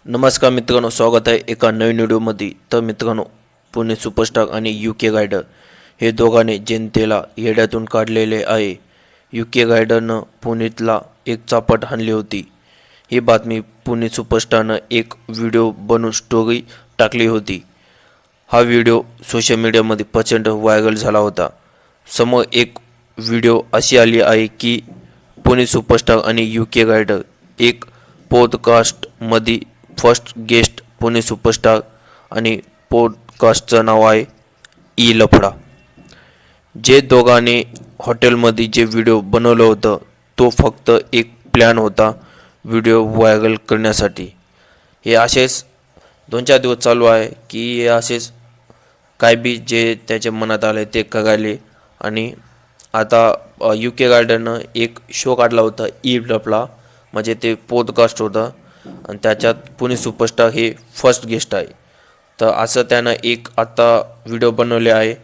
नमस्कार मित्रांनो, स्वागत आहे एका नवीन व्हिडिओमध्ये। तर मित्रांनो, पुणे सुपरस्टार आणि यूके गायडर हे दोघांनी जनतेला येड्यातून काढलेले आहे। यूके गायडरनं पुण्यातला एक चापट हाणली होती। ही बातमी पुणे सुपरस्टारनं एक व्हिडिओ बनवून स्टोरी टाकली होती। हा व्हिडिओ सोशल मीडियामध्ये प्रचंड व्हायरल झाला होता। समोर एक व्हिडिओ अशी आली आहे की पुणे सुपरस्टार आणि यूके गायडर एक पॉडकास्टमध्ये फर्स्ट गेस्ट पुणे सुपरस्टार आणि पॉडकास्टचं नाव आहे ई लफडा। जे दोघांनी हॉटेलमध्ये जे व्हिडिओ बनवलं होतं तो फक्त एक प्लॅन होता व्हिडिओ व्हायरल करण्यासाठी। हे असेच 2-4 दिवस चालू आहे की हे असेच काय बी जे त्याच्या मनात आले ते करायले। आणि आता यूके गार्डननं एक शो काढला होता ई लफडा, म्हणजे ते पॉडकास्ट होतं आणि त्याच्यात पुणे सुपरस्टार हे फर्स्ट गेस्ट आहे। तर असं त्यानं एक आता व्हिडिओ बनवले आहे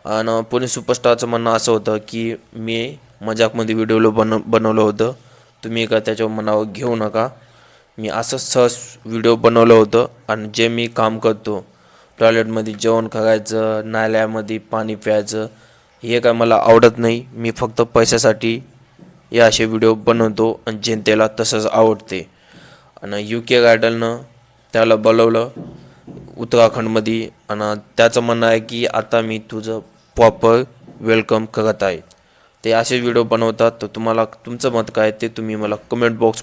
आणि पुणे सुपरस्टारचं म्हणणं असं होतं की मी मजाकमध्ये व्हिडिओ बनवलं होतं, तुम्ही का त्याच्यावर मनावर घेऊ नका। मी असं सहज व्हिडिओ बनवलं होतं आणि जे मी काम करतो टॉयलेटमध्ये जेवण करायचं, नाल्यामध्ये पाणी प्यायचं, हे काय मला आवडत नाही। मी फक्त पैशासाठी हे असे व्हिडिओ बनवतो आणि जनतेला तसंच आवडते। आणि यूके गार्डननं त्याला बोलवलं उत्तराखंडमध्ये आणि त्याचं म्हणणं आहे की आता मी तुझं प्रॉपर वेलकम करत आहे। ते असे व्हिडिओ बनवतात। तर तुम्हाला तुमचं मत काय ते तुम्ही मला कमेंट बॉक्स